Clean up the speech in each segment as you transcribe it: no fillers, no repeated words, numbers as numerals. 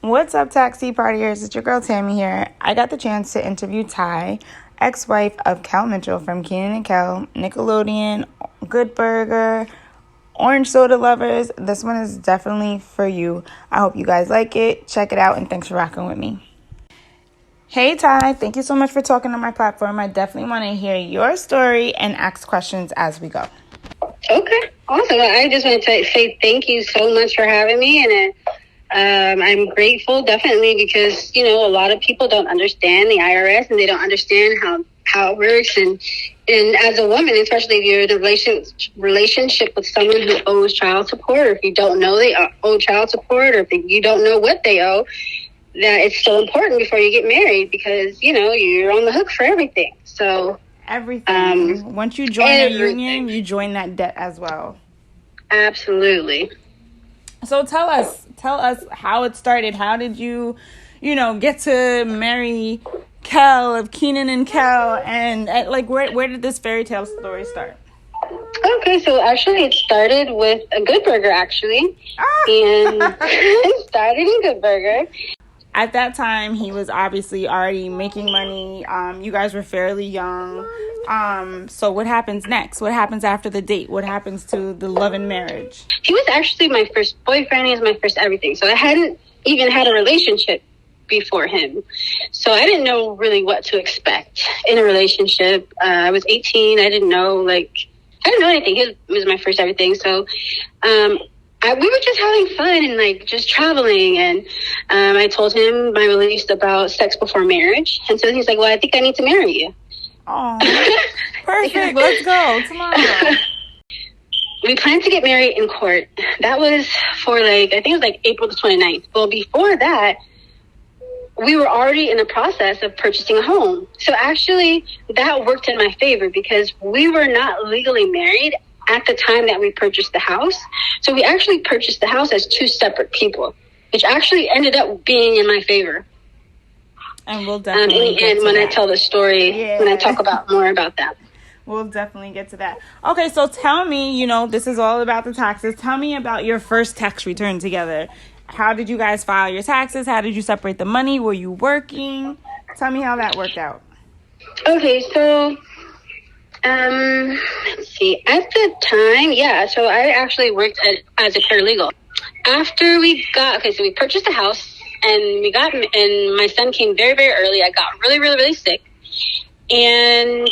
What's up, taxi partiers? It's your girl Tammie here. I got the chance to interview Ty, ex-wife of Kel Mitchell from Kenan and Kel, Nickelodeon, Good Burger, Orange Soda lovers. This one is definitely for you. I hope you guys like it. Check it out, and thanks for rocking with me. Hey, Ty. Thank you so much for talking on my platform. I definitely want to hear your story and ask questions as we go. Okay, awesome. I just want to say thank you so much for having me, and I'm grateful, definitely, because, you know, a lot of people don't understand the IRS, and they don't understand how it works, and as a woman, especially if you're in a relationship with someone who owes child support, or if you don't know they owe child support, or if you don't know what they owe, that it's so important before you get married, because, you know, you're on the hook for everything. So everything. Once you join a union, you join that debt as well. Absolutely. So tell us how it started. How did you get to marry Kel of Kenan and Kel, and like where did this fairy tale story start? Okay, so actually it started with a Good Burger, actually. And it started in Good Burger. At that time, he was obviously already making money. You guys were fairly young. So what happens next? What happens after the date? What happens to the love and marriage? He was actually my first boyfriend. He was my first everything. So I hadn't even had a relationship before him. So I didn't know really what to expect in a relationship. I was 18. I didn't know anything. He was my first everything. So we were just having fun and just traveling, and I told him my beliefs about sex before marriage, and so he's like, "Well, I think I need to marry you." Oh, perfect! Let's go tomorrow. We planned to get married in court. That was for I think it was April the 29th. Well, before that, we were already in the process of purchasing a home. So actually, that worked in my favor because we were not legally married at the time that we purchased the house. So we actually purchased the house as two separate people, which actually ended up being in my favor. And we'll definitely in the end, when I tell the story, when I talk more about that. We'll definitely get to that. Okay, so tell me, this is all about the taxes. Tell me about your first tax return together. How did you guys file your taxes? How did you separate the money? Were you working? Tell me how that worked out. Okay, so let's see. At the time, so I actually worked as a paralegal. After we purchased a house, and my son came very, very early. I got really, really, really sick, and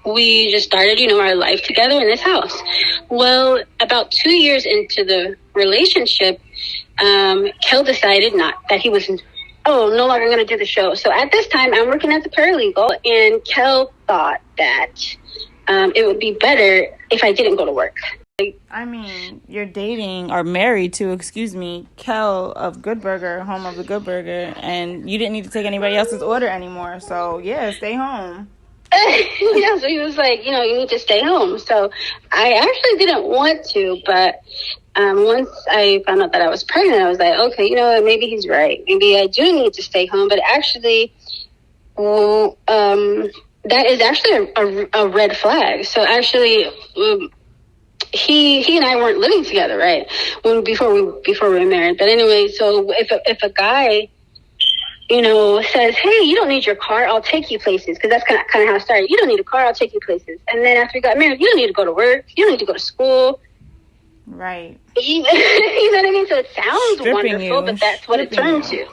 we just started, our life together in this house. Well, about 2 years into the relationship, Kel decided that he was no longer going to do the show. So at this time, I'm working as a paralegal, and Kel thought that it would be better if I didn't go to work. I mean, you're dating or married to, Kel of Good Burger, home of the Good Burger, and you didn't need to take anybody else's order anymore. So, yeah, stay home. So he was like, you need to stay home. So I actually didn't want to, but once I found out that I was pregnant, I was like, okay, maybe he's right. Maybe I do need to stay home. But actually, that is actually a red flag. So actually, he and I weren't living together, right? Before we were married. But anyway, so if a guy, says, hey, you don't need your car, I'll take you places, because that's kind of how it started. You don't need a car, I'll take you places. And then after we got married, you don't need to go to work, you don't need to go to school. Right. You know what I mean? So it sounds wonderful, but that's what it turned to.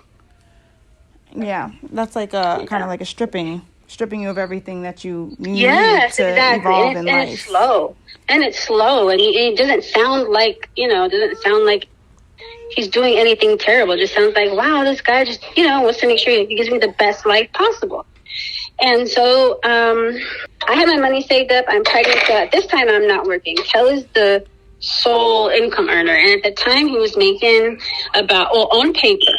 Yeah, that's like kind of like a stripping you of everything that you need to evolve in life. And it's slow. And it doesn't sound like, he's doing anything terrible. It just sounds like, wow, this guy just, wants to make sure he gives me the best life possible. And so I had my money saved up. I'm pregnant. So at this time, I'm not working. Kel is the sole income earner. And at the time, he was making about, on paper,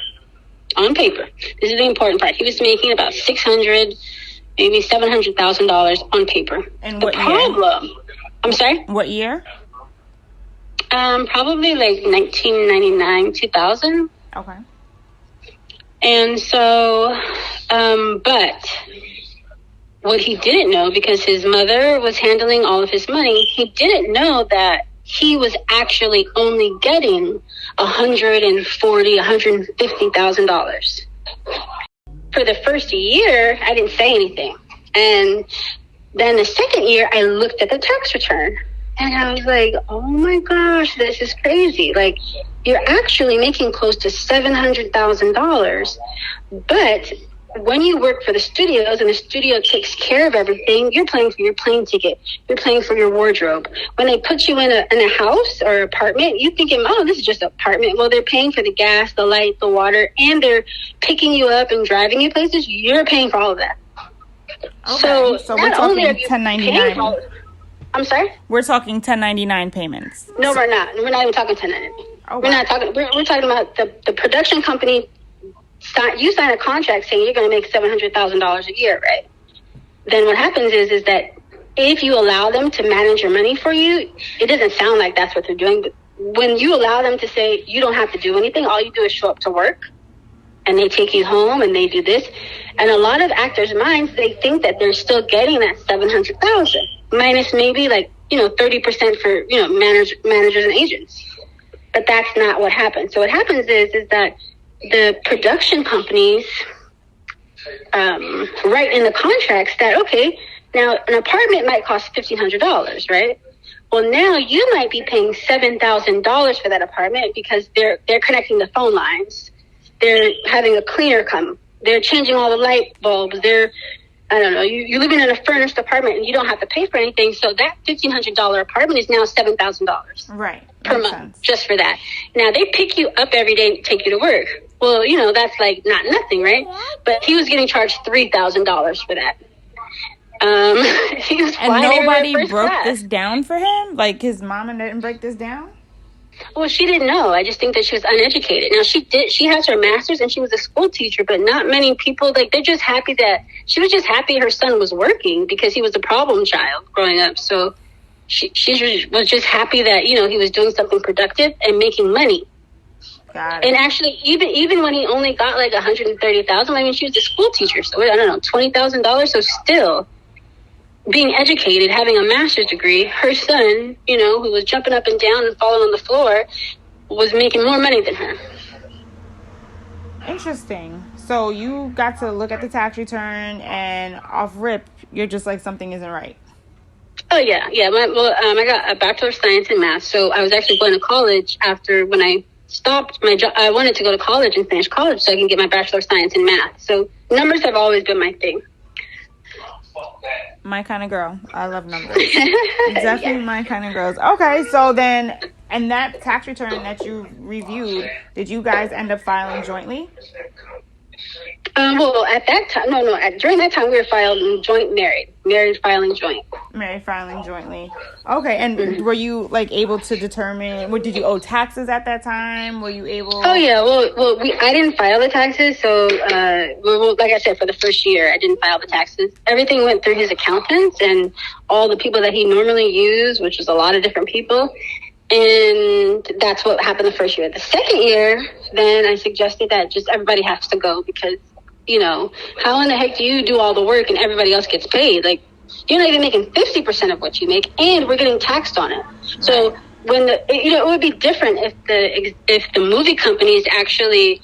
this is the important part. He was making about $600,000, maybe $700,000 on paper. And what year? I'm sorry? What year? Probably 1999, 2000. Okay. And so, but what he didn't know, because his mother was handling all of his money, he didn't know that he was actually only getting $150,000. For the first year, I didn't say anything. And then the second year, I looked at the tax return. And I was like, oh my gosh, this is crazy. Like, you're actually making close to $700,000. But when you work for the studios and the studio takes care of everything, you're paying for your plane ticket. You're paying for your wardrobe. When they put you in a house or apartment, you're thinking, oh, this is just an apartment. Well, they're paying for the gas, the light, the water, and they're picking you up and driving you places. You're paying for all of that. Okay. So we're talking 1099. I'm sorry? We're talking 1099 payments. No, we're not. We're not even talking 1099. Oh, we're not talking. We're talking about the production company. You sign a contract saying you're going to make $700,000 a year, right? Then what happens is that if you allow them to manage your money for you, it doesn't sound like that's what they're doing. But when you allow them to say you don't have to do anything, all you do is show up to work, and they take you home and they do this. And a lot of actors' minds, they think that they're still getting that $700,000 minus maybe 30% for managers and agents. But that's not what happens. So what happens is that the production companies write in the contracts that, okay, now an apartment might cost $1,500, right? Well, now you might be paying $7,000 for that apartment because they're connecting the phone lines. They're having a cleaner come. They're changing all the light bulbs. You're living in a furnished apartment and you don't have to pay for anything. So that $1,500 apartment is now $7,000 right per month just for that. Now they pick you up every day and take you to work. Well, that's like not nothing, right? But he was getting charged $3,000 for that. He was and nobody broke this down for him? Like his mama didn't break this down? Well, she didn't know. I just think that she was uneducated. Now, she has her master's and she was a school teacher, but not many people, they're just happy she was just happy her son was working because he was a problem child growing up. So she was just happy that, he was doing something productive and making money. Got it. And actually, even when he only got like $130,000, she was a school teacher. So, I don't know, $20,000. So still, being educated, having a master's degree, her son, who was jumping up and down and falling on the floor, was making more money than her. Interesting. So you got to look at the tax return, and off rip, you're just like, something isn't right. Oh, yeah. I got a Bachelor of Science in Math, so I was actually going to college after when I stopped my job. I wanted to go to college and finish college so I can get my Bachelor of Science in Math. So numbers have always been my thing. My kind of girl. I love numbers. Definitely my kind of girls. Okay, so then, and that tax return that you reviewed, did you guys end up filing jointly? Well, at that time, during that time we were filing joint married filing joint. Married filing jointly. Okay, and were you like able to determine, did you owe taxes at that time? Were you able? Oh yeah, well, I didn't file the taxes, so like I said, for the first year, I didn't file the taxes. Everything went through his accountants and all the people that he normally used, which was a lot of different people. And that's what happened the first year. The second year, then I suggested that just everybody has to go because, how in the heck do you do all the work and everybody else gets paid? Like, you're not even making 50% of what you make, and we're getting taxed on it. So when it would be different if the movie companies actually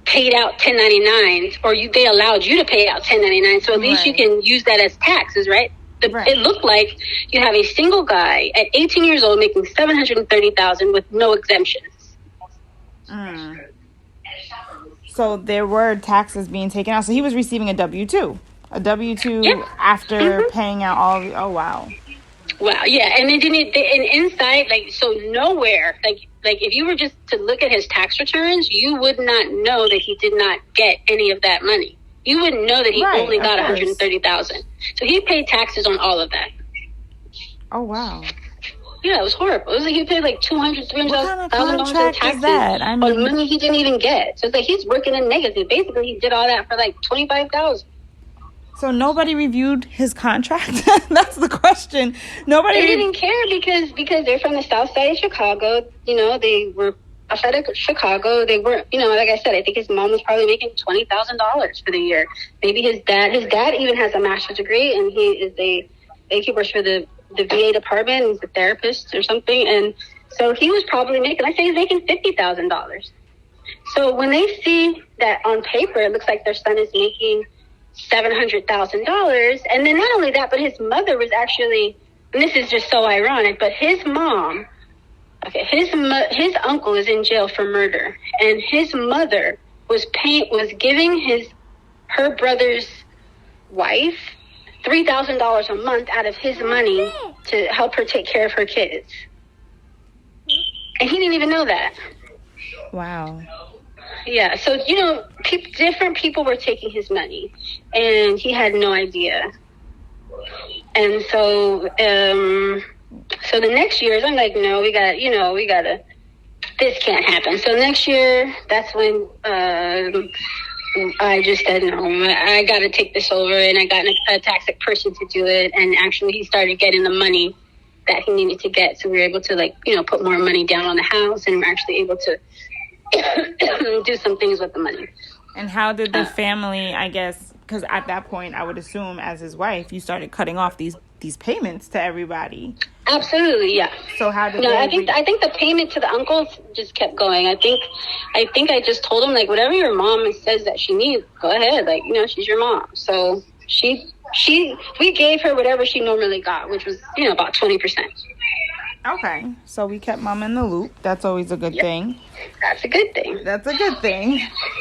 paid out 1099s, or they allowed you to pay out 1099. So at least you can use that as taxes, right? It looked like you have a single guy at 18 years old making $730,000 with no exemptions. So there were taxes being taken out. So he was receiving a W-2. A W-2 after paying out all. Oh, wow. Wow, yeah. And inside, so nowhere, if you were just to look at his tax returns, you would not know that he did not get any of that money. You wouldn't know that he only got $130,000. So he paid taxes on all of that. Oh, wow. Yeah, it was horrible. It was like he paid like $200,000, $300,000 in taxes on money he didn't even get. So it's like he's working in negative. Basically, he did all that for like $25,000. So nobody reviewed his contract? That's the question. They didn't care because they're from the south side of Chicago. They were outside of Chicago. They weren't, like I said, I think his mom was probably making $20,000 for the year. Maybe his dad even has a master's degree, and he is he works for the the VA department. He's a therapist or something. And so he was probably making, let's say he's making $50,000. So when they see that on paper, it looks like their son is making $700,000. And then not only that, but his mother was actually, and this is just so ironic, but his mom, his uncle is in jail for murder. And his mother was giving her brother's wife $3,000 a month out of his money to help her take care of her kids. And he didn't even know that. Wow. Yeah, so, different people were taking his money, and he had no idea. And so, so the next years, I'm like, no, we gotta, this can't happen. So next year, that's when I just said, no, I gotta take this over, and I got a tax person to do it, and actually he started getting the money that he needed to get, so we were able to, put more money down on the house, and we're actually able to do some things with the money. And how did the family, I guess, because at that point, I would assume as his wife, you started cutting off these payments to everybody. Absolutely, yeah. So how did I think the payment to the uncles just kept going. I think I just told him, whatever your mom says that she needs, go ahead. She's your mom. So we gave her whatever she normally got, which was, about 20%. Okay, so we kept mom in the loop. That's always a good thing. That's a good thing.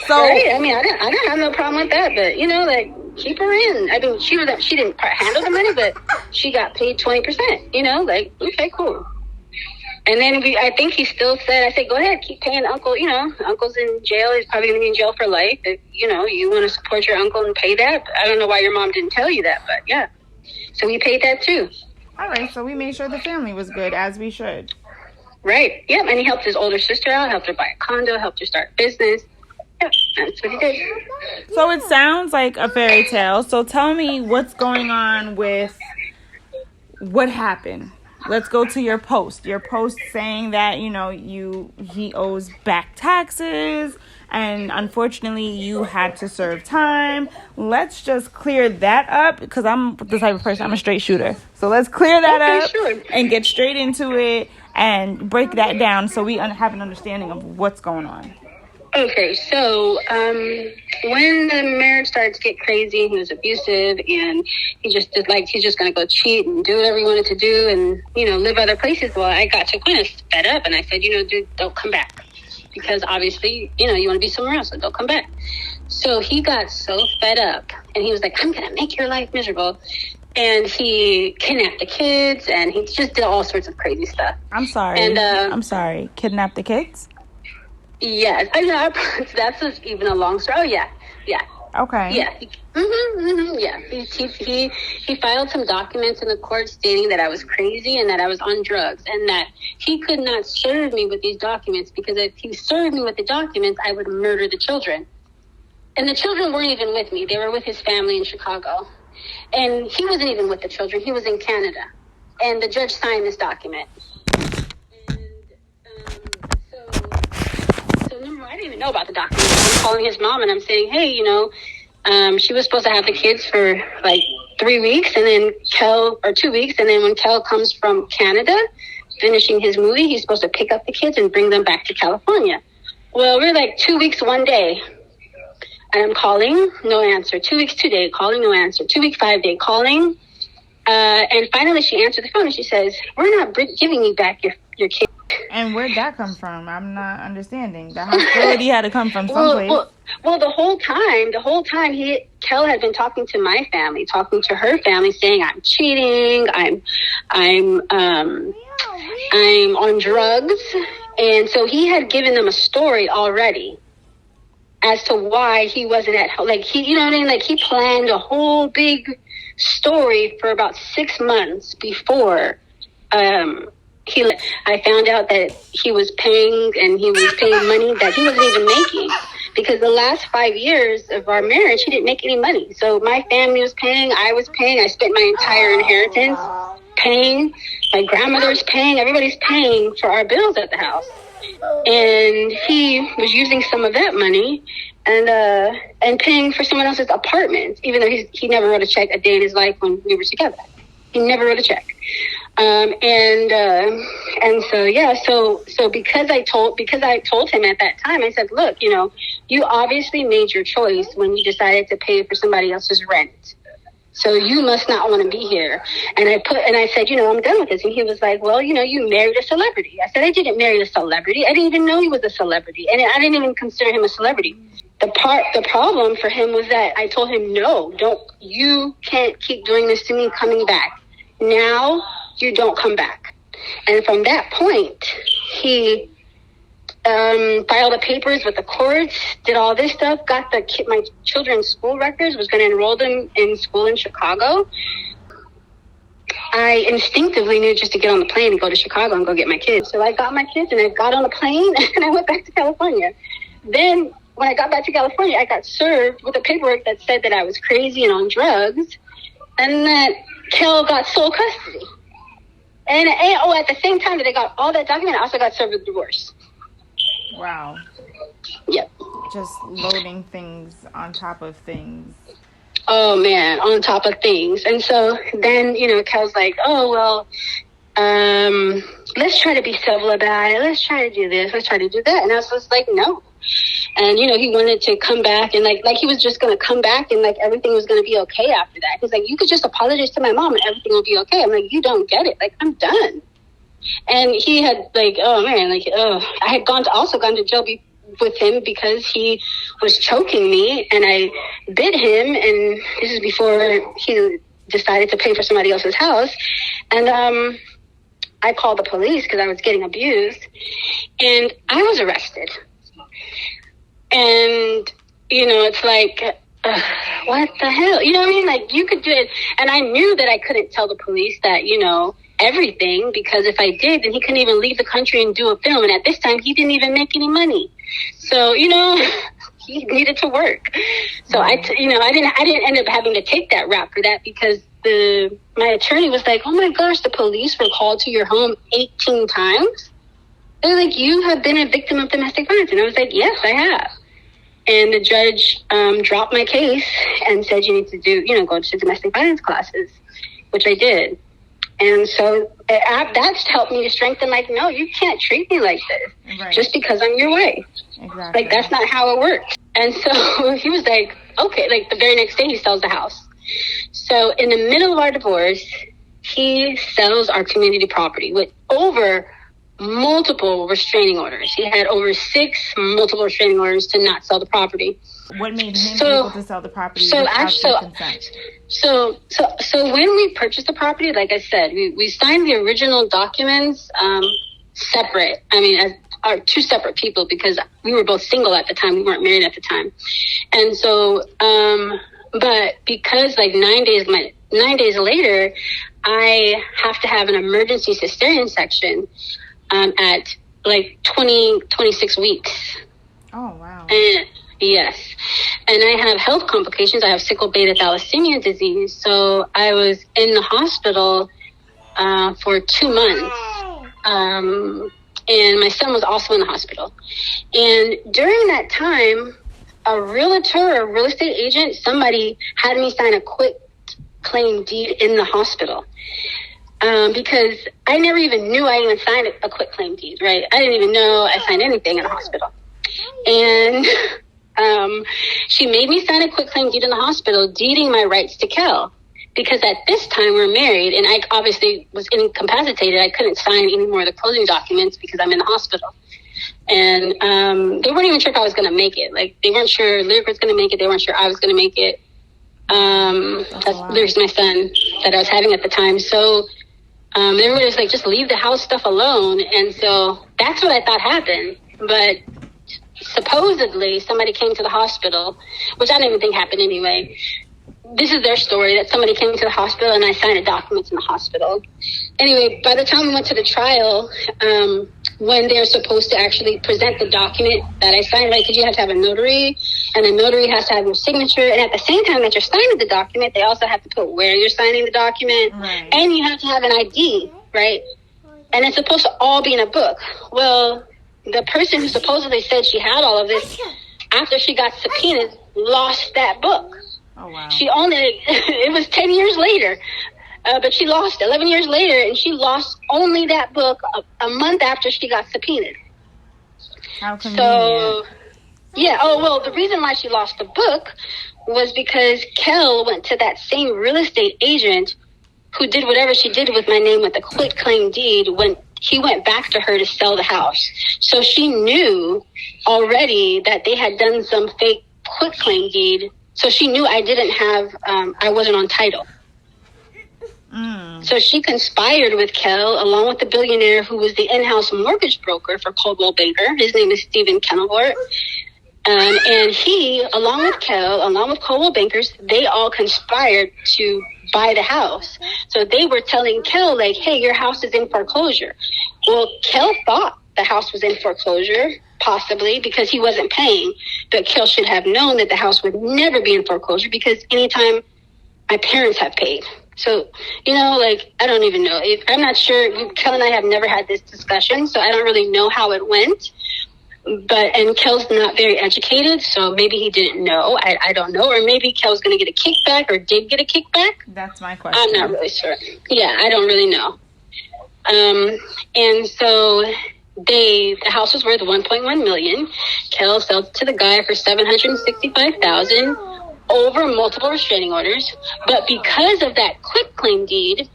So right? I mean, I didn't have no problem with that, but keep her in. I mean, she didn't handle the money, but she got paid 20%. Okay, cool. And then I think he still said, I said, go ahead, keep paying uncle. Uncle's in jail. He's probably going to be in jail for life. If, you want to support your uncle and pay that. I don't know why your mom didn't tell you that, but yeah. So we paid that too. All right, so we made sure the family was good, as we should. Right, yeah, and he helped his older sister out, helped her buy a condo, helped her start a business. Yeah, that's what he did. So it sounds like a fairy tale. So tell me what's going on with what happened. Let's go to your post. Your post saying that, he owes back taxes, and unfortunately you had to serve time. Let's just clear that up, because I'm the type of person, I'm a straight shooter. So let's clear that up and get straight into it and break that down so we have an understanding of what's going on. Okay, so when the marriage started to get crazy, he was abusive, and he's just going to go cheat and do whatever he wanted to do and, live other places. Well, I got to a point of fed up, and I said, dude, don't come back. Because obviously, you want to be somewhere else, so don't come back. So he got so fed up, and he was like, I'm going to make your life miserable. And he kidnapped the kids, and he just did all sorts of crazy stuff. I'm sorry. Kidnapped the kids? Yes. I know, that's just even a long story. Oh, yeah. Okay. Yeah. Yeah. He filed some documents in the court stating that I was crazy and that I was on drugs, and that he could not serve me with these documents, because if he served me with the documents, I would murder the children. And the children weren't even with me. They were with his family in Chicago. And he wasn't even with the children. He was in Canada. And the judge signed this document. I didn't even know about the document. I'm calling his mom and I'm saying, hey, she was supposed to have the kids for 3 weeks, and then 2 weeks. And then when Kel comes from Canada, finishing his movie, he's supposed to pick up the kids and bring them back to California. Well, we're 2 weeks, 1 day. And I'm calling, no answer. 2 weeks, 2 days, calling, no answer. 2 weeks, 5 day, calling. And finally she answered the phone and she says, we're not giving you back your kids. And where'd that come from? I'm not understanding. The hostility had to come from someplace. Well, the whole time, Kel had been talking to my family, talking to her family, saying I'm cheating, I'm on drugs, and so he had given them a story already as to why he wasn't at home. He planned a whole big story for about 6 months before. I found out that he was paying money that he wasn't even making, because the last 5 years of our marriage, he didn't make any money. So my family was paying, I was paying, I spent my entire inheritance paying, my grandmother's paying, everybody's paying for our bills at the house. And he was using some of that money and paying for someone else's apartment, even though he never wrote a check a day in his life when we were together. He never wrote a check. And so, yeah, so because I told him at that time, I said, look, you obviously made your choice when you decided to pay for somebody else's rent. So you must not want to be here. And I said, I'm done with this. And he was like, well, you married a celebrity. I said, I didn't marry a celebrity. I didn't even know he was a celebrity. And I didn't even consider him a celebrity. The problem for him was that I told him, no, you can't keep doing this to me, coming back. Now you don't come back. And from that point, he filed the papers with the courts, did all this stuff, got my children's school records, was going to enroll them in school in Chicago. I instinctively knew just to get on the plane and go to Chicago and go get my kids. So I got my kids and I got on a plane and I went back to California. Then when I got back to California, I got served with a paperwork that said that I was crazy and on drugs and that Kel got sole custody. And at the same time that I got all that document, I also got served with divorce. Wow. Yep. Just loading things on top of things. Oh, man, on top of things. And so then, Kel's like, oh, well, let's try to be civil about it. Let's try to do this. Let's try to do that. And I was just like, no. And, he wanted to come back and like he was just going to come back and like everything was going to be okay after that. He's like, you could just apologize to my mom and everything will be okay. I'm like, you don't get it. Like, I'm done. And he had like, I had also gone to jail with him because he was choking me and I bit him. And this is before he decided to pay for somebody else's house. And I called the police because I was getting abused and I was arrested. And, it's like, what the hell? You know what I mean? Like you could do it. And I knew that I couldn't tell the police that, everything, because if I did, then he couldn't even leave the country and do a film. And at this time, he didn't even make any money. So, he needed to work. So I didn't end up having to take that rap for that because my attorney was like, oh my gosh, the police were called to your home 18 times. They're like, you have been a victim of domestic violence. And I was like, yes, I have. And the judge dropped my case and said you need to go to domestic violence classes, which I did. And so that's helped me to strengthen, like, no, you can't treat me like this just because I'm your wife. Exactly. Like, that's not how it works. And so he was like, okay, like the very next day he sells the house. So in the middle of our divorce, he sells our community property with over multiple restraining orders. He had over 6 multiple restraining orders to not sell the property. What made him able to sell the property? So when we purchased the property, like I said, we signed the original documents separate. I mean, as are 2 separate people because we were both single at the time. We weren't married at the time. And so, but because like 9 days later, I have to have an emergency cesarean section at like 26 weeks. Oh, wow. And yes. And I have health complications. I have sickle beta thalassemia disease. So I was in the hospital for 2 months. And my son was also in the hospital. And during that time, a realtor or real estate agent, somebody had me sign a quit claim deed in the hospital. Because I never even knew I even signed a quit claim deed, right? I didn't even know I signed anything in the hospital. And she made me sign a quit claim deed in the hospital, deeding my rights to Kel. Because at this time we're married and I obviously was incapacitated. I couldn't sign any more of the closing documents because I'm in the hospital. And they weren't even sure if I was going to make it. Like, they weren't sure Lyric was going to make it. They weren't sure I was going to make it. There's my son that I was having at the time. So everybody was like, just leave the house stuff alone. And so that's what I thought happened. But supposedly somebody came to the hospital, which I didn't even think happened anyway. This is their story, that somebody came to the hospital and I signed the documents in the hospital. Anyway, by the time we went to the trial, when they're supposed to actually present the document that I signed, right, because you have to have a notary, and the notary has to have your signature. And at the same time that you're signing the document, they also have to put where you're signing the document. Right. And you have to have an ID, right? And it's supposed to all be in a book. Well, the person who supposedly said she had all of this, after she got subpoenaed, lost that book. Oh, wow. It was 10 years later But she lost 11 years later, and she lost only that book a month after she got subpoenaed. How convenient. So, yeah. Oh, well, the reason why she lost the book was because Kel went to that same real estate agent who did whatever she did with my name with the quitclaim deed when he went back to her to sell the house. So she knew already that they had done some fake quitclaim deed. So she knew I didn't have, I wasn't on title. So she conspired with Kel along with the billionaire who was the in-house mortgage broker for Coldwell Banker. His name is Stephen Kenilworth. And he, along with Kel, along with Coldwell Bankers, they all conspired to buy the house. So they were telling Kel, like, hey, your house is in foreclosure. Well, Kel thought the house was in foreclosure, possibly, because he wasn't paying. But Kel should have known that the house would never be in foreclosure because anytime my parents have paid. So, you know, like, I don't even know. I'm not sure. Kel and I have never had this discussion, so I don't really know how it went. And Kel's not very educated, so maybe he didn't know. I don't know. Or maybe Kel's going to get a kickback or did get a kickback. That's my question. I'm not really sure. Yeah, I don't really know. And so the house was worth $1.1 million. Kel sold to the guy for $765,000 over multiple restraining orders. But because of that quitclaim deed,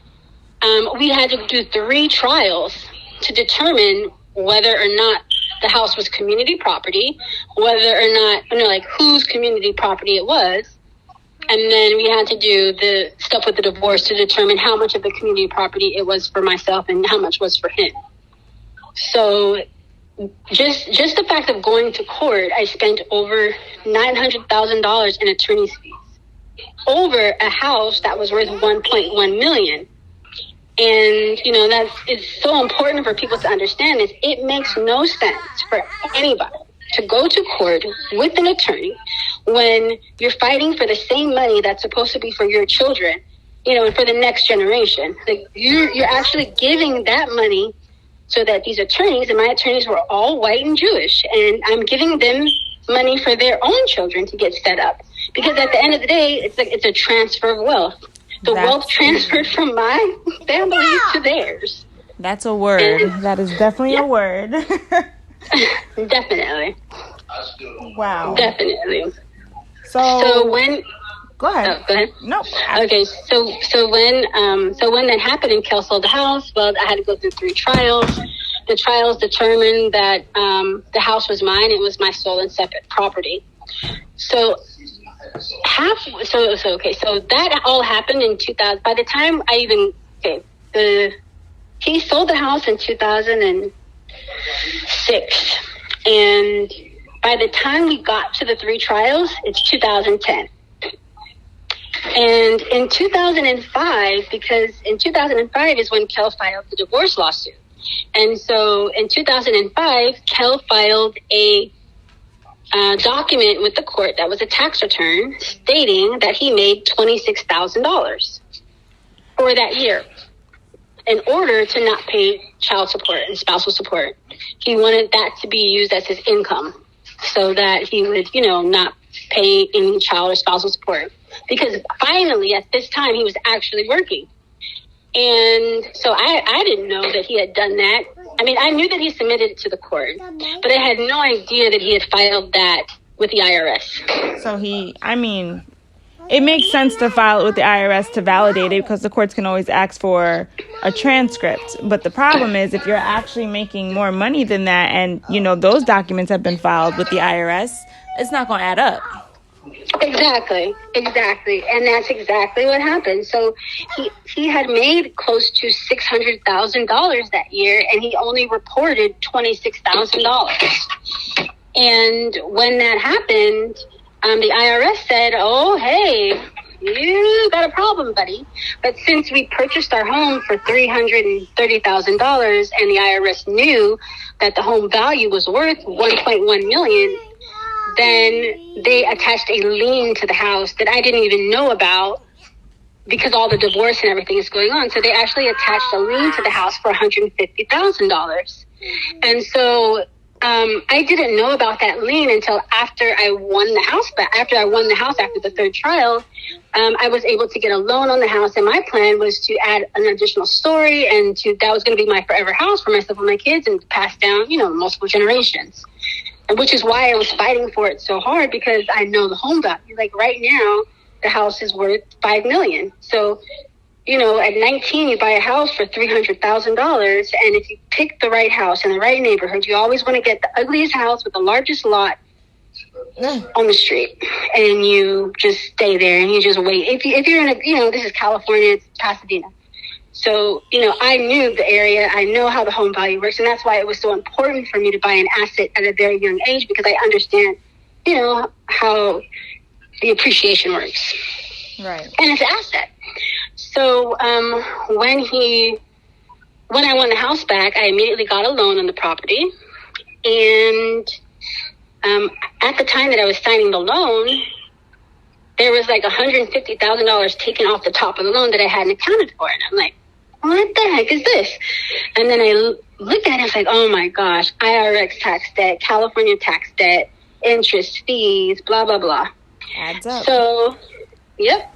we had to do 3 trials to determine whether or not the house was community property, whether or not, like whose community property it was. And then we had to do the stuff with the divorce to determine how much of the community property it was for myself and how much was for him. So just the fact of going to court, I spent over $900,000 in attorney's fees over a house that was worth $1.1 million. And, you know, it's so important for people to understand is it makes no sense for anybody to go to court with an attorney when you're fighting for the same money that's supposed to be for your children, you know, and for the next generation. Like you're actually giving that money so that these attorneys, and my attorneys were all white and Jewish, and I'm giving them money for their own children to get set up. Because at the end of the day, it's a transfer of wealth. The wealth transferred from my family to theirs. That's a word. And that is definitely a word. Definitely. Wow. Definitely. So when... Go ahead. Oh, go ahead. No. Okay. So when that happened and Kel sold the house, well, I had to go through 3 trials. The trials determined that the house was mine. It was my sole and separate property. So that all happened in 2000. By the time he sold the house in 2006, and by the time we got to the 3 trials, it's 2010. And in 2005, because in 2005 is when Kel filed the divorce lawsuit. And so in 2005, Kel filed a document with the court that was a tax return stating that he made $26,000 for that year in order to not pay child support and spousal support. He wanted that to be used as his income so that he would, not pay any child or spousal support. Because finally, at this time, he was actually working. And so I didn't know that he had done that. I mean, I knew that he submitted it to the court, but I had no idea that he had filed that with the IRS. So it makes sense to file it with the IRS to validate it because the courts can always ask for a transcript. But the problem is if you're actually making more money than that and, those documents have been filed with the IRS, it's not going to add up. Exactly. And that's exactly what happened. So he had made close to $600,000 that year, and he only reported $26,000. And when that happened, the IRS said, oh, hey, you got a problem, buddy. But since we purchased our home for $330,000 and the IRS knew that the home value was worth $1.1 million, then they attached a lien to the house that I didn't even know about because all the divorce and everything is going on. So they actually attached a lien to the house for $150,000. And so I didn't know about that lien until after I won the house. But after I won the house, after the third trial, I was able to get a loan on the house. And my plan was to add an additional story, and that was going to be my forever house for myself and my kids, and pass down, multiple generations. And which is why I was fighting for it so hard, because I know the home value. Like right now, the house is worth $5 million. So, at 19, you buy a house for $300,000. And if you pick the right house in the right neighborhood, you always want to get the ugliest house with the largest lot on the street. And you just stay there and you just wait. If you're in this is California, it's Pasadena. So, I knew the area. I know how the home value works. And that's why it was so important for me to buy an asset at a very young age, because I understand, how the appreciation works. Right. And it's an asset. So when I won the house back, I immediately got a loan on the property. And at the time that I was signing the loan, there was like $150,000 taken off the top of the loan that I hadn't accounted for. And I'm like, what the heck is this? And then I looked at it, I was like, oh my gosh, IRS tax debt, California tax debt, interest, fees, blah, blah, blah. Adds up. So, yep.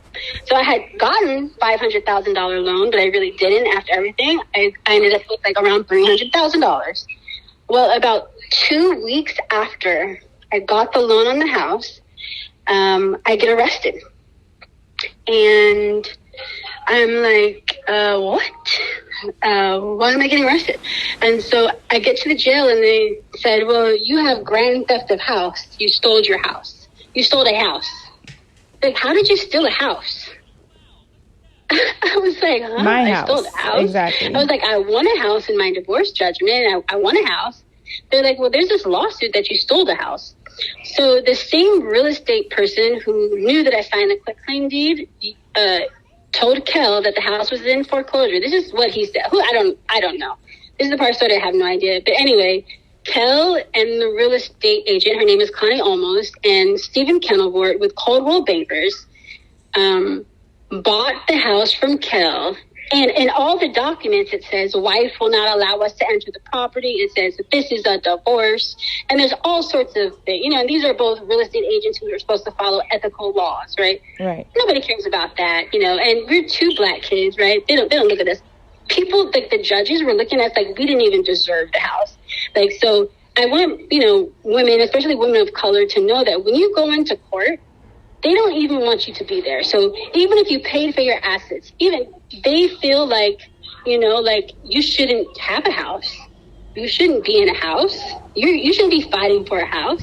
So I had gotten $500,000 loan, but I really didn't after everything. I ended up with like around $300,000. Well, about 2 weeks after I got the loan on the house, I get arrested. And I'm like, what? Why am I getting arrested? And so I get to the jail and they said, well, you have grand theft of house. You stole your house. You stole a house. Like, how did you steal a house? I was like, huh? I stole a house? Exactly. I was like, I won a house in my divorce judgment. I won a house. They're like, well, there's this lawsuit that you stole the house. So the same real estate person who knew that I signed the quitclaim deed told Kel that the house was in foreclosure. This is what he said. I don't know. This is the part that I have no idea. But anyway, Kel and the real estate agent, her name is Connie Olmos, and Stephen Kenilworth with Coldwell Bankers, bought the house from Kel. And in all the documents, it says, wife will not allow us to enter the property. It says that this is a divorce. And there's all sorts of things. And these are both real estate agents who are supposed to follow ethical laws, right? Right. Nobody cares about that, and we're two black kids, right? They don't look at us. People, like the judges, were looking at us like we didn't even deserve the house. Like, so I want, women, especially women of color, to know that when you go into court, they don't even want you to be there. So even if you paid for your assets, even they feel like, like you shouldn't have a house. You shouldn't be in a house. You shouldn't be fighting for a house.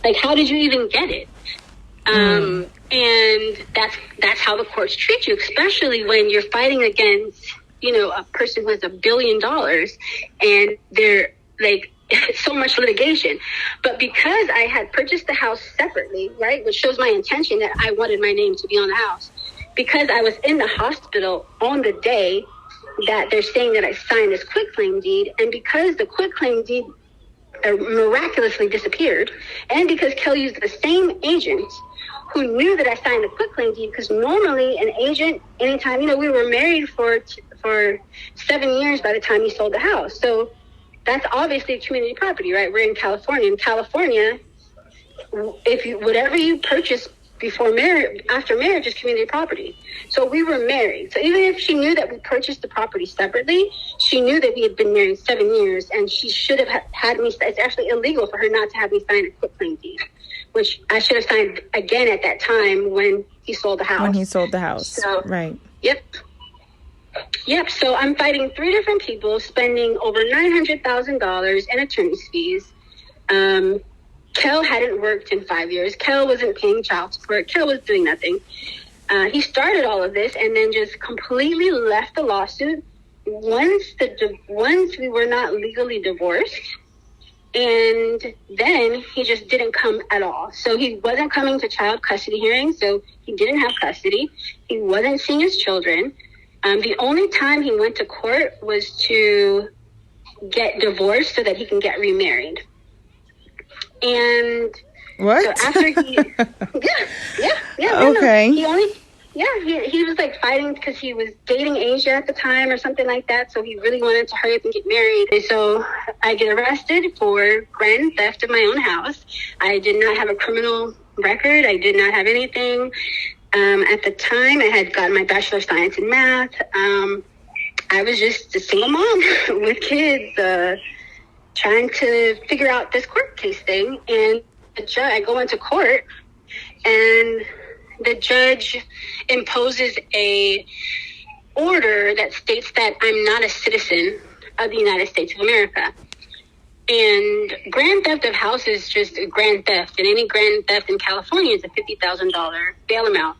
Like, how did you even get it? And that's how the courts treat you, especially when you're fighting against, a person who has $1 billion and they're like, so much litigation. But because I had purchased the house separately, right, which shows my intention that I wanted my name to be on the house, because I was in the hospital on the day that they're saying that I signed this quitclaim deed, and because the quitclaim deed miraculously disappeared, and because Kel used the same agent who knew that I signed the quitclaim deed, because normally an agent, anytime, we were married for 7 years by the time he sold the house. So that's obviously community property, right? We're in California. In California, whatever you purchase before marriage, after marriage, is community property. So we were married. So even if she knew that we purchased the property separately, she knew that we had been married 7 years, and she should have had me. It's actually illegal for her not to have me sign a quitclaim deed, which I should have signed again at that time when he sold the house. So, right. Yep. So I'm fighting 3 different people, spending over $900,000 in attorney's fees. Kel hadn't worked in 5 years. Kel wasn't paying child support. Kel was doing nothing. He started all of this and then just completely left the lawsuit once we were not legally divorced. And then he just didn't come at all. So he wasn't coming to child custody hearings, so he didn't have custody. He wasn't seeing his children. The only time he went to court was to get divorced so that he can get remarried. And what? So after he, yeah. Okay. No. Yeah, he was like fighting because he was dating Asia at the time or something like that. So he really wanted to hurry up and get married. And so I get arrested for grand theft of my own house. I did not have a criminal record. I did not have anything. At the time, I had gotten my Bachelor of Science in Math. I was just a single mom with kids, trying to figure out this court case thing. And I go into court, and the judge imposes a order that states that I'm not a citizen of the United States of America. And grand theft of house is just a grand theft. And any grand theft in California is a $50,000 bail amount.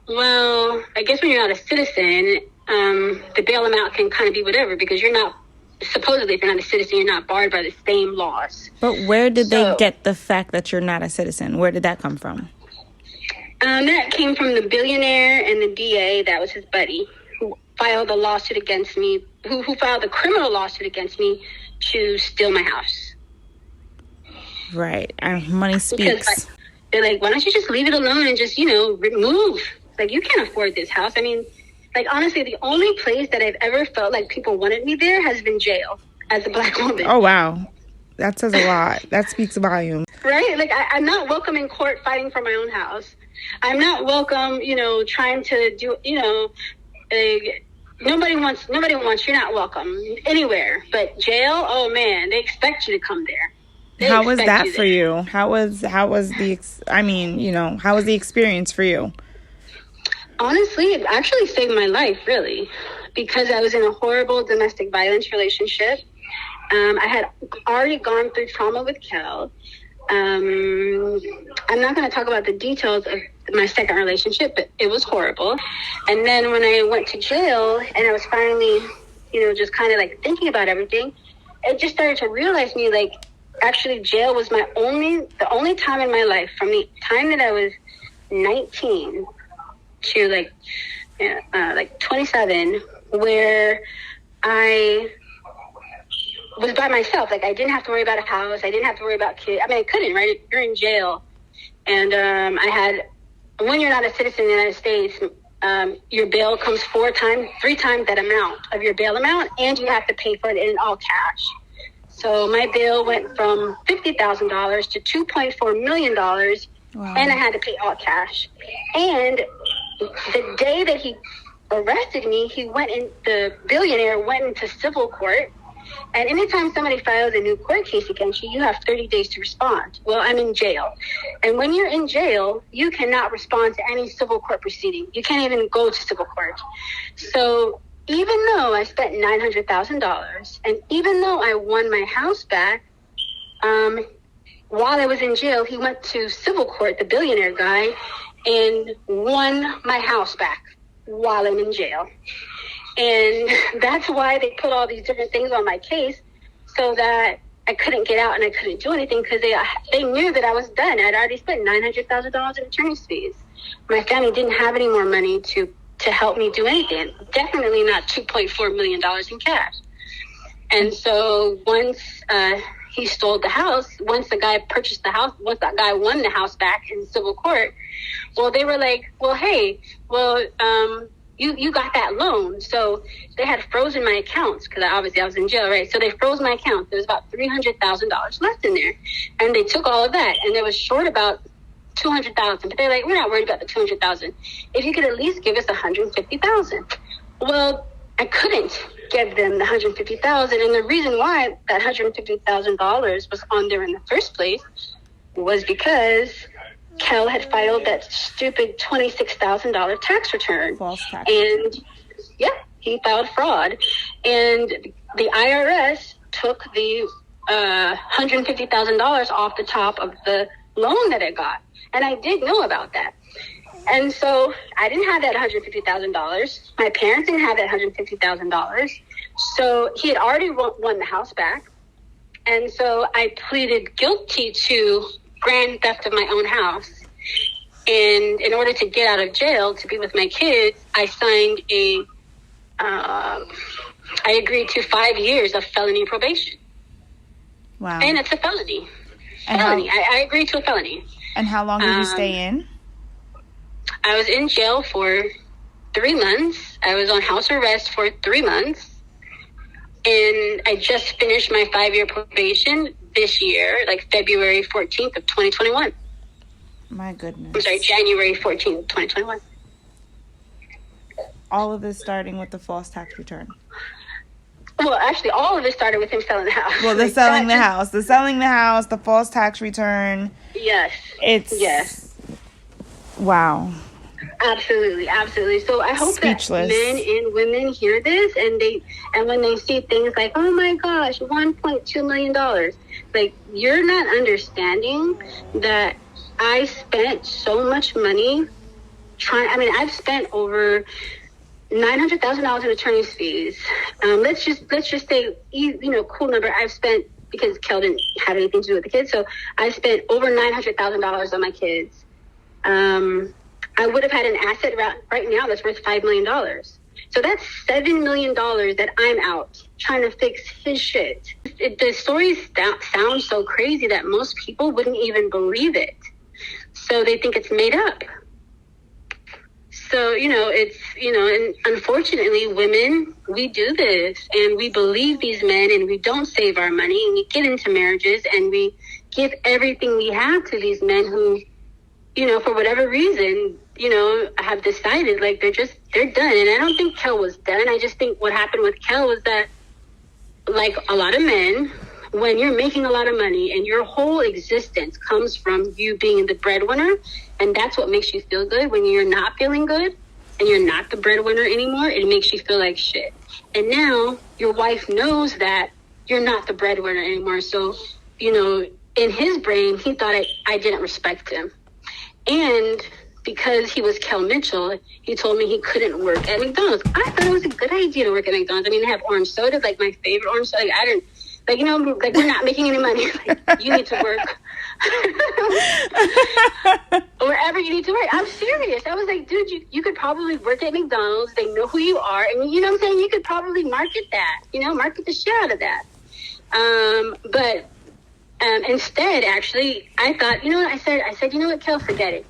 Well, I guess when you're not a citizen, the bail amount can kind of be whatever, because you're not, supposedly if you're not a citizen, you're not barred by the same laws. But where did they get the fact that you're not a citizen? Where did that come from? That came from the billionaire and the DA, that was his buddy, who filed a lawsuit against me, who filed a criminal lawsuit against me to steal my house. Right. Money speaks. Because they're like, why don't you just leave it alone and just, move? Like, you can't afford this house. I mean, like, honestly, the only place that I've ever felt like people wanted me there has been jail as a Black woman. Oh, wow. That says a lot. That speaks volumes. Right? Like, I'm not welcome in court fighting for my own house. I'm not welcome, trying to do, nobody wants, you're not welcome anywhere. But jail, oh man, they expect you to come there. How was that for you? How was the experience for you? Honestly, it actually saved my life, really, because I was in a horrible domestic violence relationship. I had already gone through trauma with Kel. I'm not going to talk about the details of my second relationship, but it was horrible. And then when I went to jail and I was finally, just kind of like thinking about everything, it just started to realize me, like, actually jail was the only time in my life, from the time that I was 19 to like 27, where I was by myself. Like, I didn't have to worry about a house. I didn't have to worry about kids. I mean, I couldn't, right? You're in jail. And when you're not a citizen of the United States, your bail comes 3 times that amount of your bail amount, and you have to pay for it in all cash. So my bail went from $50,000 to $2.4 million, wow. And I had to pay all cash. And the day that he arrested me, the billionaire went into civil court. And anytime somebody files a new court case against you, you have 30 days to respond. Well, I'm in jail. And when you're in jail, you cannot respond to any civil court proceeding. You can't even go to civil court. So even though I spent $900,000, and even though I won my house back, while I was in jail, he went to civil court, the billionaire guy, and won my house back while I'm in jail. And that's why they put all these different things on my case, so that I couldn't get out and I couldn't do anything, because they knew that I was done. I'd already spent $900,000 in attorney's fees. My family didn't have any more money to help me do anything. Definitely not $2.4 million in cash. And so once he stole the house, once the guy purchased the house, once that guy won the house back in civil court, well, they were like, well, hey, you got that loan. So they had frozen my accounts, because obviously I was in jail, right? So they froze my accounts. There was about $300,000 left in there. And they took all of that, and it was short about $200,000. But they're like, we're not worried about the $200,000. If you could at least give us $150,000. Well, I couldn't give them the $150,000. And the reason why that $150,000 was on there in the first place was because Kel had filed that stupid $26,000 tax return. False tax. And yeah, he filed fraud. And the IRS took the $150,000 off the top of the loan that I got. And I did know about that. And so I didn't have that $150,000. My parents didn't have that $150,000. So he had already won the house back. And so I pleaded guilty to grand theft of my own house. And in order to get out of jail to be with my kids, I signed I agreed to 5 years of felony probation. Wow. And it's a felony. I agreed to a felony. And how long did you stay in? I was in jail for 3 months. I was on house arrest for 3 months. And I just finished my 5-year probation this year, like February 14th of 2021. My goodness. I'm sorry, January 14th, 2021. All of this starting with the false tax return. Well, actually, all of it started with him selling the house. Well, the selling the house, the false tax return. Yes. Yes. Wow. Absolutely, absolutely. So I hope Speechless. that men and women hear this, and when they see things like, oh my gosh, $1.2 million, like, you're not understanding that I spent so much money I've spent over $900,000 in attorney's fees. Let's just say, cool number. I've spent, because Kel didn't have anything to do with the kids, so I spent over $900,000 on my kids. I would have had an asset right now that's worth $5 million. So that's $7 million that I'm out trying to fix his shit. The stories sound so crazy that most people wouldn't even believe it. So they think it's made up. So, and unfortunately, women, we do this, and we believe these men, and we don't save our money, and we get into marriages, and we give everything we have to these men who, for whatever reason, have decided, like, they're done. And I don't think Kel was done. I just think what happened with Kel was that, like a lot of men, when you're making a lot of money and your whole existence comes from you being the breadwinner, and that's what makes you feel good. When you're not feeling good and you're not the breadwinner anymore, it makes you feel like shit. And now your wife knows that you're not the breadwinner anymore. So, in his brain, he thought I didn't respect him. And because he was Kel Mitchell, he told me he couldn't work at McDonald's. I thought it was a good idea to work at McDonald's. I mean, they have orange soda, like my favorite orange soda. I didn't, we're not making any money. Like, you need to work wherever you need to work. I'm serious. I was like, dude, you could probably work at McDonald's. They know who you are. And you know what I'm saying? You could probably market that, market the shit out of that. But instead, actually, I thought, I said, you know what, Kel, forget it.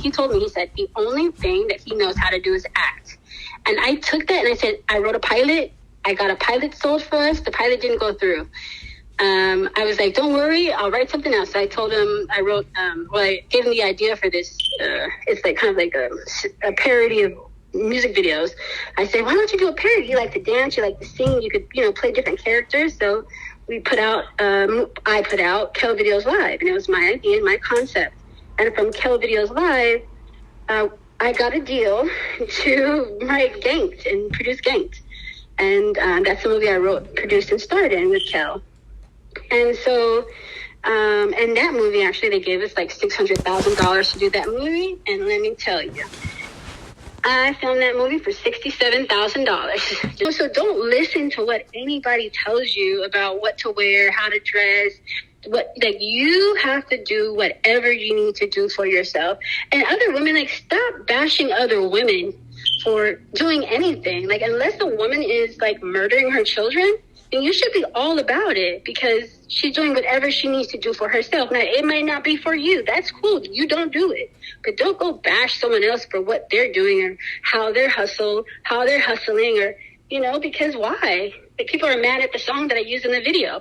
He told me, he said, the only thing that he knows how to do is act. And I took that and I said, I wrote a pilot. I got a pilot sold for us. The pilot didn't go through. I was like, don't worry, I'll write something else. So I told him, I gave him the idea for this. It's like kind of like a parody of music videos. I said, why don't you do a parody? You like to dance, you like to sing, you could, play different characters. So I put out Kel Videos Live, and it was my idea and my concept. And from Kel Videos Live, I got a deal to write Ganked and produce Ganked. And that's the movie I wrote, produced, and starred in with Kel. And so, and that movie, actually, they gave us like $600,000 to do that movie. And let me tell you, I filmed that movie for $67,000. So don't listen to what anybody tells you about what to wear, how to dress. You have to do whatever you need to do for yourself. And other women, stop bashing other women for doing anything. Unless a woman is murdering her children, then you should be all about it, because she's doing whatever she needs to do for herself. Now, it might not be for you. That's cool. You don't do it. But don't go bash someone else for what they're doing or how they're hustling, or, because why? People are mad at the song that I used in the video.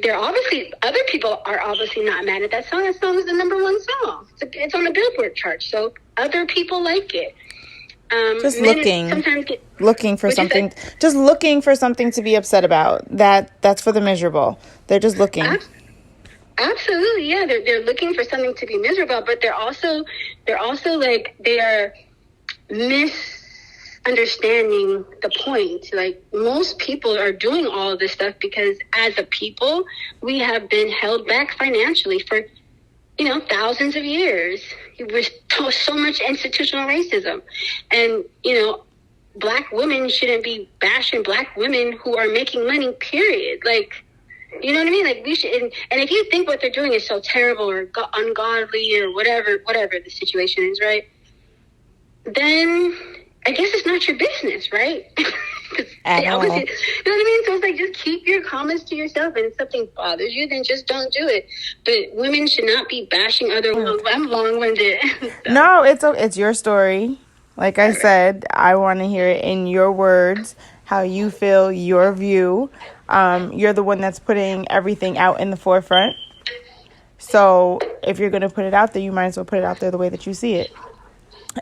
Other people are obviously not mad at that song. That song is the number one song. It's on the Billboard chart. So other people like it. Just looking for something to be upset about. That's for the miserable. They're just looking. Absolutely, yeah. They're looking for something to be miserable, but they are misunderstanding the point. Most people are doing all of this stuff because as a people, we have been held back financially for thousands of years. With so much institutional racism. And, Black women shouldn't be bashing Black women who are making money, period. You know what I mean? We should, and if you think what they're doing is so terrible or ungodly or whatever the situation is, right? Then I guess it's not your business, right? At all. You know what I mean? So it's like, just keep your comments to yourself, and if something bothers you, then just don't do it. But women should not be bashing other women. I'm long-winded. So. No, it's your story. Like I said, I want to hear it in your words, how you feel, your view. You're the one that's putting everything out in the forefront. So if you're going to put it out there, you might as well put it out there the way that you see it.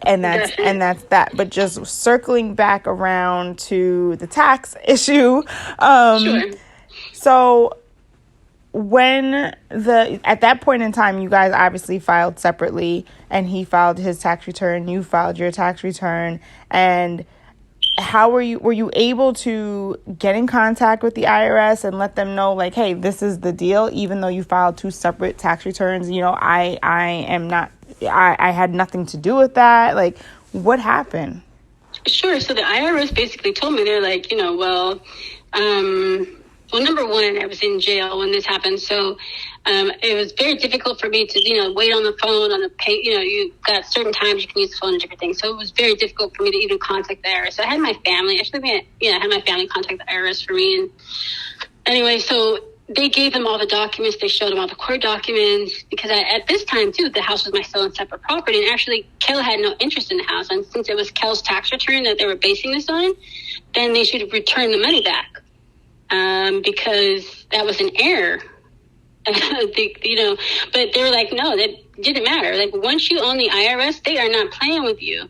And that's that. But just circling back around to the tax issue. Sure. So at that point in time, you guys obviously filed separately, and he filed his tax return, you filed your tax return, and how were you able to get in contact with the IRS and let them know, like, hey, this is the deal, even though you filed two separate tax returns? You know, I had nothing to do with that. Like, what happened? Sure. So the IRS basically told me, they're like, well, number one, I was in jail when this happened. So it was very difficult for me to, wait on the phone, on the pay. You got certain times you can use the phone and different things. So it was very difficult for me to even contact the IRS. So I had my family, I had my family contact the IRS for me. And anyway, so they gave them all the documents. They showed them all the court documents, because at this time, too, the house was my still and separate property. And actually, Kel had no interest in the house. And since it was Kel's tax return that they were basing this on, then they should return the money back. Because that was an error. But they were like, no, that didn't matter. Like, once you own the IRS, they are not playing with you.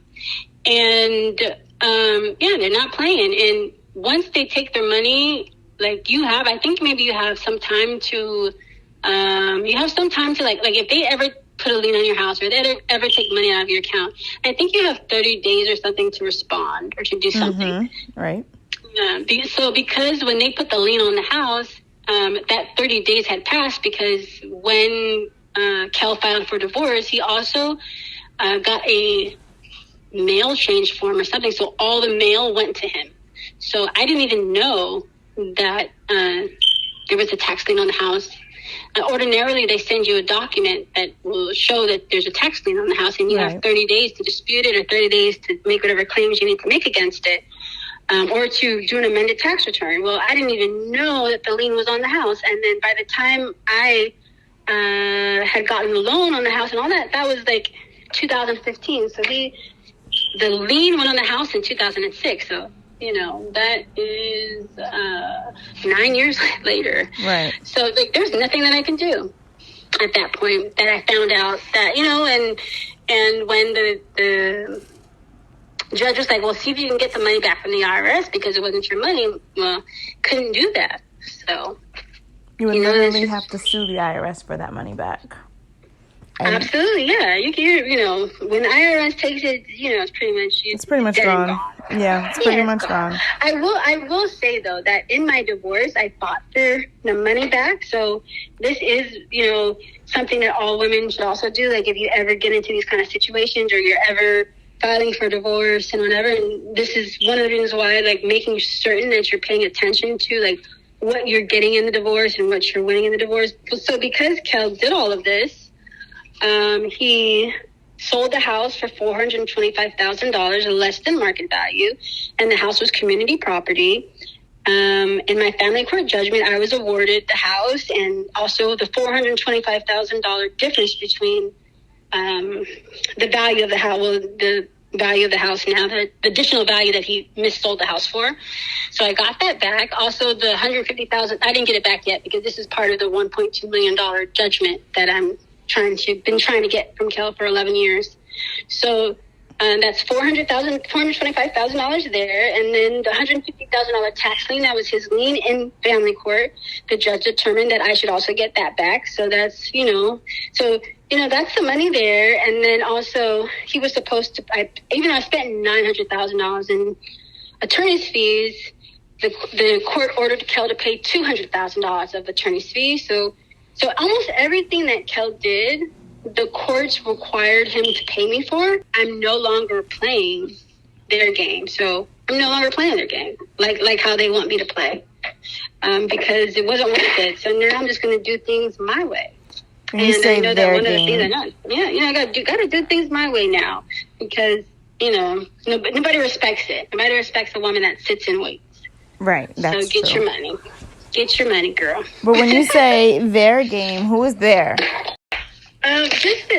And, they're not playing. And once they take their money, like, I think maybe you have some time to, like if they ever put a lien on your house, or they ever take money out of your account, I think you have 30 days or something to respond or to do something. Mm-hmm. Right. So because when they put the lien on the house, that 30 days had passed, because when Kel filed for divorce, he also got a mail change form or something. So all the mail went to him. So I didn't even know that there was a tax lien on the house. Ordinarily, they send you a document that will show that there's a tax lien on the house, and you have 30 days to dispute it, or 30 days to make whatever claims you need to make against it. Or to do an amended tax return. Well, I didn't even know that the lien was on the house. And then by the time I had gotten the loan on the house and all that, that was like 2015. So the lien went on the house in 2006. So, that is 9 years later. Right. So like, there's nothing that I can do at that point, that I found out that, and when the judge was like, well, see if you can get the money back from the IRS, because it wasn't your money. Well, couldn't do that. So you would literally have to sue the IRS for that money back. And absolutely, yeah. When the IRS takes it, it's pretty much gone. Yeah, it's pretty much gone. I will say though that in my divorce, I fought for the money back. So this is, something that all women should also do. Like, if you ever get into these kind of situations, or you're ever filing for divorce and whatever, and this is one of the reasons why, like, making certain that you're paying attention to, like, what you're getting in the divorce and what you're winning in the divorce. So because Kel did all of this, he sold the house for $425,000, less than market value, and the house was community property. In my family court judgment, I was awarded the house and also the $425,000 difference between the value of the house, the value of the house now, the additional value that he missold the house for. So I got that back. Also, the $150,000, I didn't get it back yet, because this is part of the $1.2 million judgment that I'm trying to get from Kel for 11 years. So that's $425,000 there, and then the $150,000 tax lien, that was his lien in family court. The judge determined that I should also get that back. So that's that's the money there. And then also, he was supposed to, even though I spent $900,000 in attorney's fees, the court ordered Kel to pay $200,000 of attorney's fees. So almost everything that Kel did, the courts required him to pay me for. I'm no longer playing their game. So I'm no longer playing their game, like how they want me to play, because it wasn't worth it. So now I'm just going to do things my way. And I know that one of the things I know, I got to do things my way now, because nobody respects it. Nobody respects a woman that sits and waits. Right, that's so get true. your money. Get your money, girl. But when you say their game, who is there?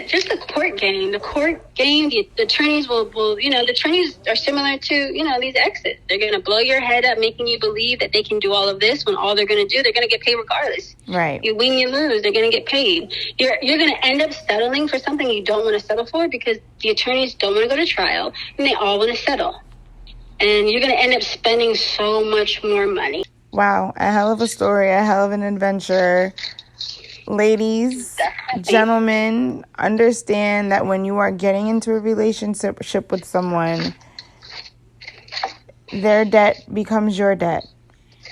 Just the court game. The court game, the attorneys will, the attorneys are similar to, these exes. They're going to blow your head up, making you believe that they can do all of this when all they're going to do, they're going to get paid regardless. Right. You win, you lose, they're going to get paid. You're going to end up settling for something you don't want to settle for because the attorneys don't want to go to trial and they all want to settle. And you're going to end up spending so much more money. Wow. A hell of a story, a hell of an adventure. Ladies, gentlemen, understand that when you are getting into a relationship with someone, their debt becomes your debt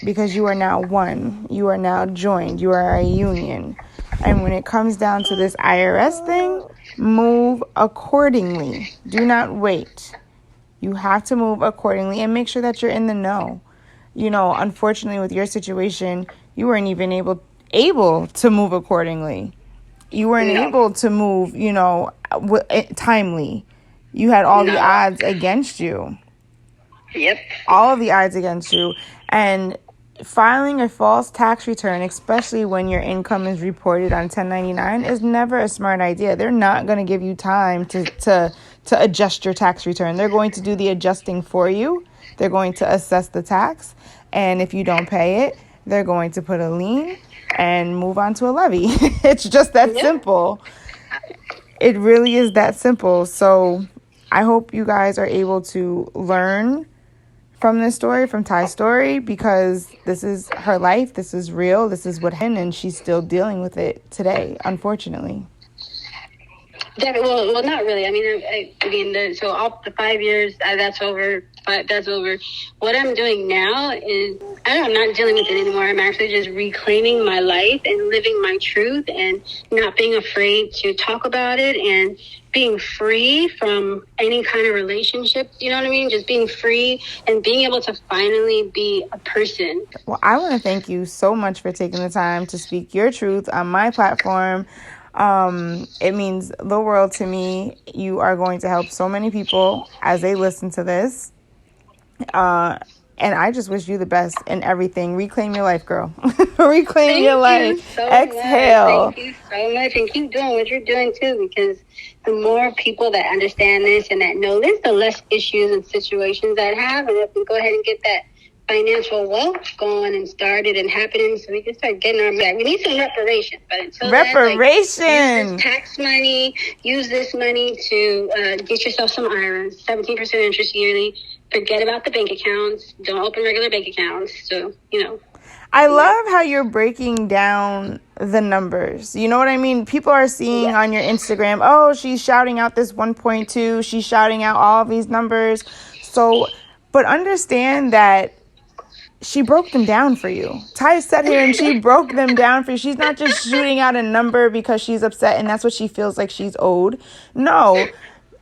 because you are now one. You are now joined. You are a union. And when it comes down to this IRS thing, move accordingly. Do not wait. You have to move accordingly and make sure that you're in the know. Unfortunately, with your situation, you weren't even able to move accordingly. You weren't able to move, timely. You had all the odds against you. Yep. All of the odds against you. And filing a false tax return, especially when your income is reported on 1099, is never a smart idea. They're not going to give you time to adjust your tax return. They're going to do the adjusting for you. They're going to assess the tax. And if you don't pay it, they're going to put a lien and move on to a levy. It's just that simple. It really is that simple. So I hope you guys are able to learn from this story, from Ty's story, because this is her life. This is real. This is what happened, and she's still dealing with it today, unfortunately. Well, not really. So all the 5 years, that's over. That's over. What I'm doing now is, I'm not dealing with it anymore. I'm actually just reclaiming my life and living my truth and not being afraid to talk about it and being free from any kind of relationship. You know what I mean? Just being free and being able to finally be a person. Well, I want to thank you so much for taking the time to speak your truth on my platform. It means the world to me. You are going to help so many people as they listen to this. And I just wish you the best in everything. Reclaim your life, girl. Reclaim your life. So Exhale. Thank you so much. And keep doing what you're doing too, because the more people that understand this and that know this, the less issues and situations that have. And if we go ahead and get that financial wealth going and started and happening, so we can start getting our back. We need some reparations, but until reparation. Then, use this tax money, use this money to get yourself some irons. 17% interest yearly. Forget about the bank accounts. Don't open regular bank accounts. So I love how you're breaking down the numbers. You know what I mean? People are seeing on your Instagram, oh, she's shouting out this 1.2. She's shouting out all of these numbers. So, but understand that she broke them down for you. Ty sat here and she broke them down for you. She's not just shooting out a number because she's upset and that's what she feels like she's owed. No,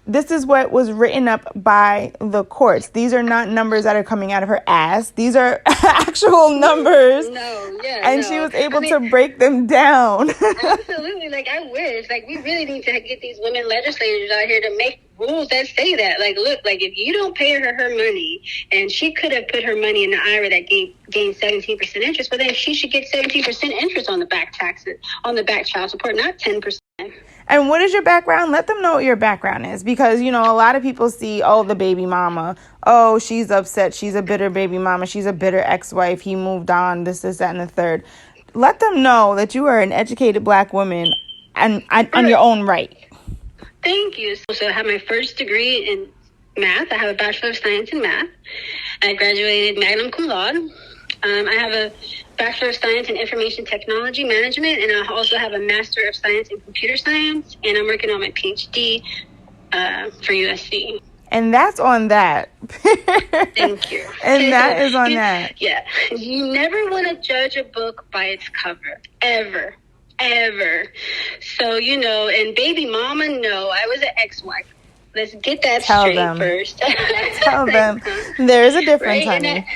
this is what was written up by the courts. These are not numbers that are coming out of her ass. These are actual numbers. And she was able to break them down. Absolutely. I wish. We really need to get these women legislators out here to make rules that say that. Look, if you don't pay her money, and she could have put her money in the IRA that gained 17% interest, but then she should get 17% interest on the back taxes, on the back child support, not 10%. And what is your background? Let them know what your background is. Because, a lot of people see, oh, the baby mama. Oh, she's upset. She's a bitter baby mama. She's a bitter ex-wife. He moved on, this, that, and the third. Let them know that you are an educated Black woman and on your own right. Thank you. So I have my first degree in math. I have a Bachelor of Science in math. I graduated magna cum laude. I have a Bachelor of Science in Information Technology Management, and I also have a Master of Science in Computer Science, and I'm working on my PhD for USC. And that's on that. Thank you. And that is on that. Yeah. You never want to judge a book by its cover. Ever. So, and baby mama, no, I was an ex-wife. Let's get that straight first. Tell them. There's a difference, honey.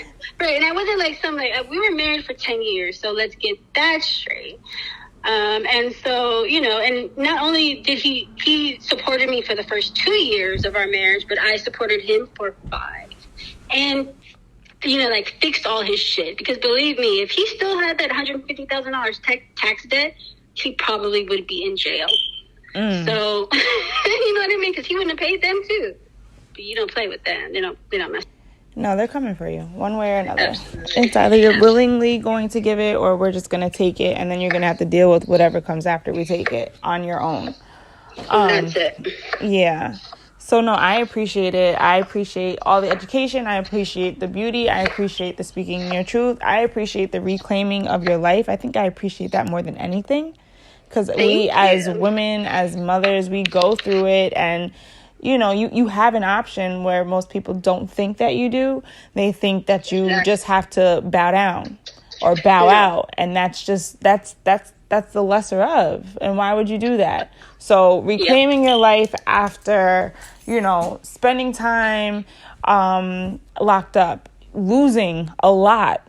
And I wasn't we were married for 10 years, so let's get that straight. And so, and not only did he supported me for the first 2 years of our marriage, but I supported him for 5. And, fixed all his shit. Because believe me, if he still had that $150,000 tax debt, he probably would be in jail. So, you know what I mean? Because he wouldn't have paid them too. But you don't play with them. They don't mess. No, they're coming for you one way or another. Absolutely. It's either you're willingly going to give it or we're just going to take it, and then you're going to have to deal with whatever comes after we take it on your own. That's it. Yeah. So, no, I appreciate it. I appreciate all the education. I appreciate the beauty. I appreciate the speaking your truth. I appreciate the reclaiming of your life. I think I appreciate that more than anything. Because we, as women, as mothers, we go through it, and you have an option where most people don't think that you do. They think that you just have to bow down or bow out. And that's the lesser of. And why would you do that? So reclaiming your life after, spending time locked up, losing a lot.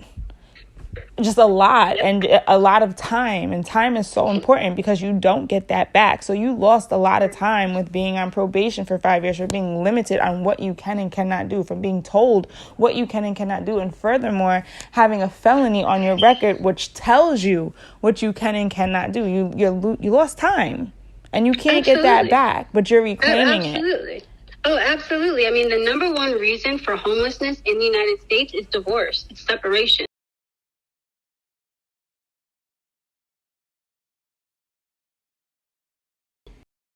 Just a lot, and a lot of time. And time is so important because you don't get that back. So you lost a lot of time with being on probation for 5 years, for being limited on what you can and cannot do, from being told what you can and cannot do. And furthermore, having a felony on your record, which tells you what you can and cannot do. You lost time, and you can't get that back, but you're reclaiming it. Oh, absolutely. I mean, the number one reason for homelessness in the United States is divorce. It's separation.